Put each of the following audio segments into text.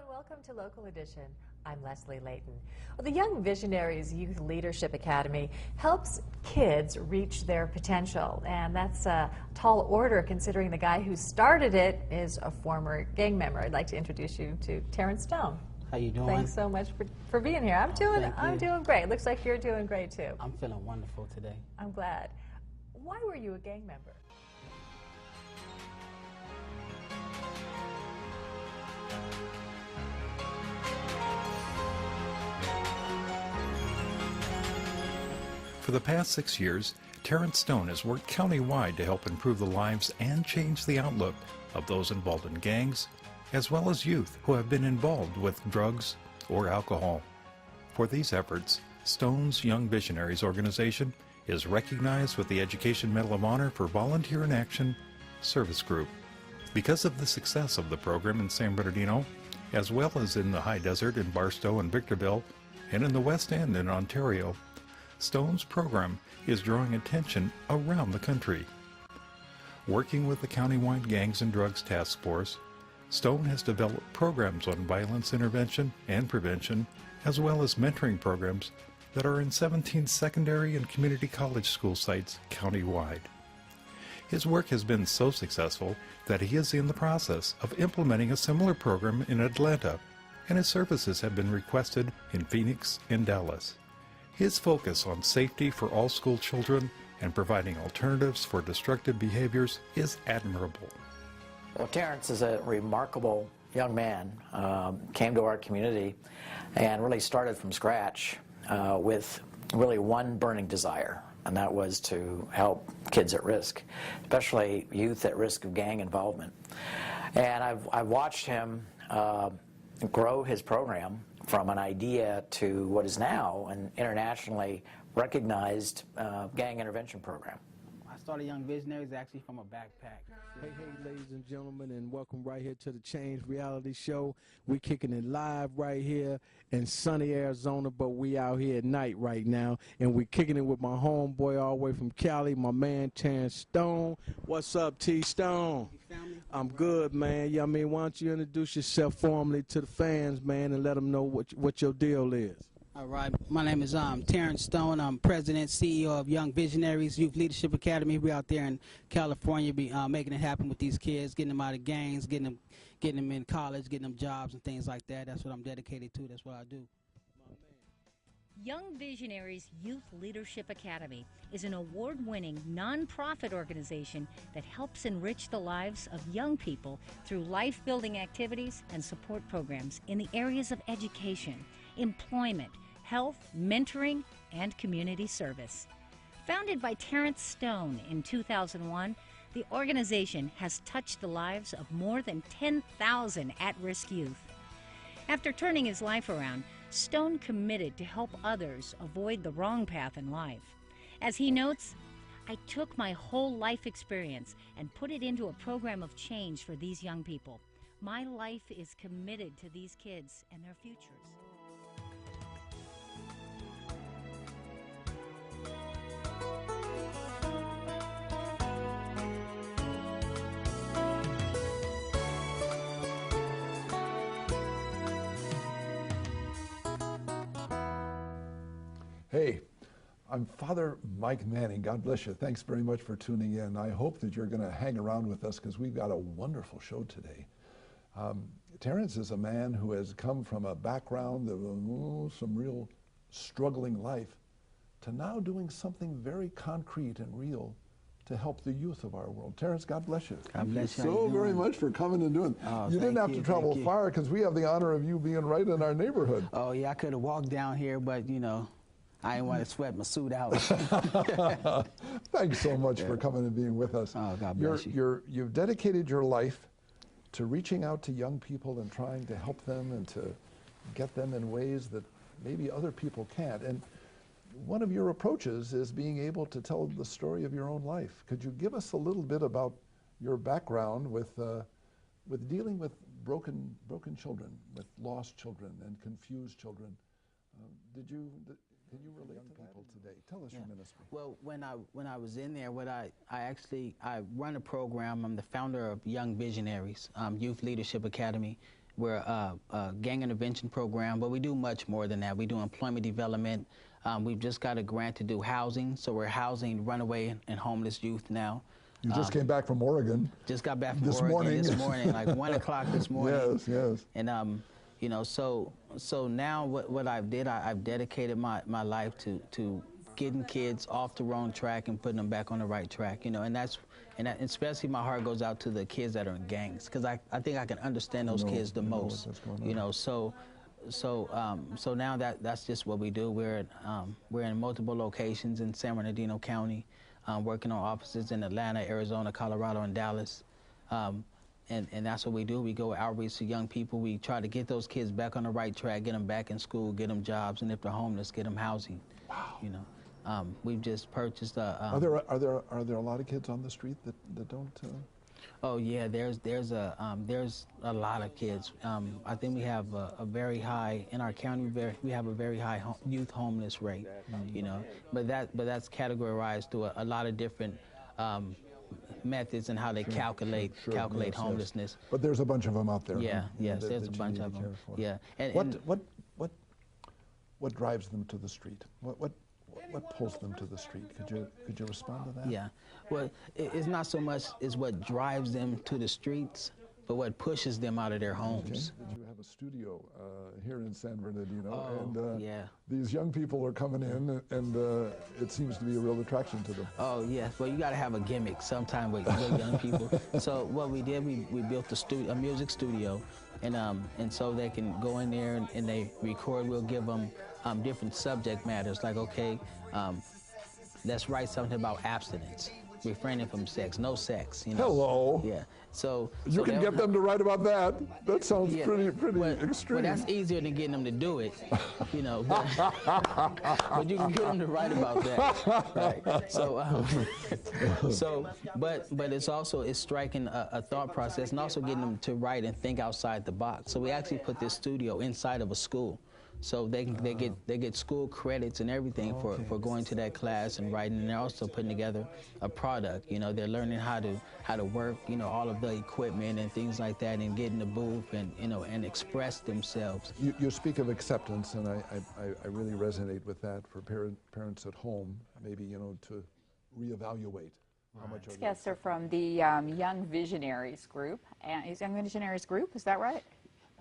Welcome to Local Edition. I'm Leslie Layton. Well, the Young Visionaries Youth Leadership Academy helps kids reach their potential, and that's a tall order considering the guy who started it is a former gang member. I'd like to introduce you to Terrance Stone. How you doing? Thanks so much for being here. I'm doing great. Looks like you're doing great too. I'm feeling wonderful today. I'm glad. Why were you a gang member? For the past 6 years, Terrance Stone has worked county-wide to help improve the lives and change the outlook of those involved in gangs, as well as youth who have been involved with drugs or alcohol. For these efforts, Stone's Young Visionaries organization is recognized with the Education Medal of Honor for Volunteer in Action Service Group. Because of the success of the program in San Bernardino, as well as in the High Desert in Barstow and Victorville, and in the West End in Ontario, Stone's program is drawing attention around the country. Working with the Countywide Gangs and Drugs Task Force, Stone has developed programs on violence intervention and prevention, as well as mentoring programs that are in 17 secondary and community college school sites countywide. His work has been so successful that he is in the process of implementing a similar program in Atlanta, and his services have been requested in Phoenix and Dallas. His focus on safety for all school children and providing alternatives for destructive behaviors is admirable. Well, Terrance is a remarkable young man, came to our community and really started from scratch with really one burning desire, and that was to help kids at risk, especially youth at risk of gang involvement. And I've watched him grow his program from an idea to what is now an internationally recognized gang intervention program. I started Young Visionaries actually from a backpack. Hey, ladies and gentlemen, and welcome right here to the Change Reality Show. We're kicking it live right here in sunny Arizona, but we out here at night right now, and we're kicking it with my homeboy all the way from Cali, my man Terrance Stone. What's up, T Stone? I'm good, man. Yeah, I mean, why don't you introduce yourself formally to the fans, man, and let them know what your deal is. All right, my name is Terrance Stone. I'm president, CEO of Young Visionaries Youth Leadership Academy. We're out there in California, making it happen with these kids, getting them out of gangs, getting them in college, getting them jobs and things like that. That's what I'm dedicated to. That's what I do. Young Visionaries Youth Leadership Academy is an award-winning nonprofit organization that helps enrich the lives of young people through life-building activities and support programs in the areas of education, employment, health, mentoring, and community service. Founded by Terrance Stone in 2001, the organization has touched the lives of more than 10,000 at-risk youth. After turning his life around, Stone committed to help others avoid the wrong path in life. As he notes, "I took my whole life experience and put it into a program of change for these young people. My life is committed to these kids and their futures." Hey, I'm Father Mike Manning. God bless you. Thanks very much for tuning in. I hope that you're going to hang around with us because we've got a wonderful show today. Terrance is a man who has come from a background of some real struggling life to now doing something very concrete and real to help the youth of our world. Terrance, God bless you. God bless you. Thank you so very much for coming and doing. Oh, you didn't have to travel far because we have the honor of you being right in our neighborhood. Oh, yeah, I could have walked down here, but, you know, I didn't want to sweat my suit out. Thanks so much for coming and being with us. Oh, God bless you. You've dedicated your life to reaching out to young people and trying to help them and to get them in ways that maybe other people can't. And one of your approaches is being able to tell the story of your own life. Could you give us a little bit about your background with dealing with broken children, with lost children and confused children? Can you relate to people today? Tell us your ministry. Well, when I was in there, I run a program. I'm the founder of Young Visionaries Youth Leadership Academy, we're a gang intervention program, but we do much more than that. We do employment development. We've just got a grant to do housing, so we're housing runaway and homeless youth now. You just came back from Oregon. Just got back from this Oregon this morning, like 1 o'clock this morning. Yes, yes. And you know, so now what I've dedicated my life to getting kids off the wrong track and putting them back on the right track. You know, and especially my heart goes out to the kids that are in gangs, because I think I can understand those kids the most. You know, so now that's just what we do. We're in multiple locations in San Bernardino County, working on offices in Atlanta, Arizona, Colorado, and Dallas. And that's what we do. We go outreach to young people. We try to get those kids back on the right track, get them back in school, get them jobs, and if they're homeless, get them housing. Wow. You know, we've just purchased a. Are there a lot of kids on the street that don't? Oh yeah, there's a lot of kids. I think we have a very high in our county. We have a very high youth homeless rate. You know, but that's categorized through a lot of different methods and how they calculate Yes, homelessness. Yes. But there's a bunch of them out there. Yeah, huh? yes, that, there's that a you bunch need to of them. care for. Yeah, and what drives them to the street? What pulls them to the street? Could you respond to that? yeah, well, it's not so much is what drives them to the streets, but what pushes them out of their homes. Okay. You have a studio here in San Bernardino, Oh, and yeah. these young people are coming in, and it seems to be a real attraction to them. Oh yes, well you got to have a gimmick sometime with young people. So what we did, we built a music studio, and so they can go in there and they record. We'll give them different subject matters, like okay, let's write something about abstinence, refraining from sex, no sex. You know? Hello. Yeah. So You can get them to write about that. That sounds pretty extreme. Well, that's easier than getting them to do it, you know. But you can get them to write about that, right? So, but it's striking a thought process, and also getting them to write and think outside the box. So we actually put this studio inside of a school. So they get school credits and everything for going to that class and writing, and they're also putting together a product. You know, they're learning how to work, you know, all of the equipment and things like that, and get in the booth and and express themselves. You speak of acceptance, and I really resonate with that for parents at home, maybe to reevaluate how much. These guests are from the Young Visionaries group. Is Young Visionaries group? Is that right?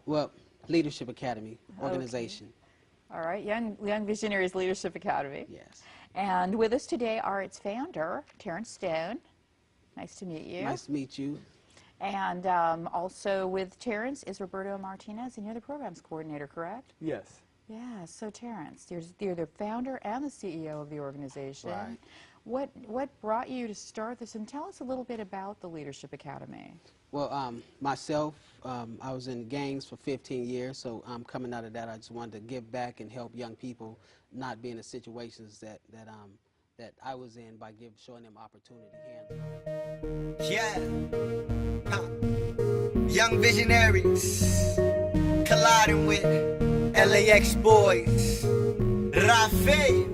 Well, Leadership Academy organization. Okay. All right, Young Visionaries Leadership Academy. Yes. And with us today are its founder, Terrance Stone. Nice to meet you. Nice to meet you. And also with Terrance is Roberto Martinez, and you're the programs coordinator, correct? Yes. Yeah, so Terrance, you're the founder and the CEO of the organization. Right. What brought you to start this, and tell us a little bit about the Leadership Academy. Well, myself, I was in gangs for 15 years, so coming out of that, I just wanted to give back and help young people not be in the situations that I was in by showing them opportunity here. Yeah. Young Visionaries colliding with LAX boys. Rafael.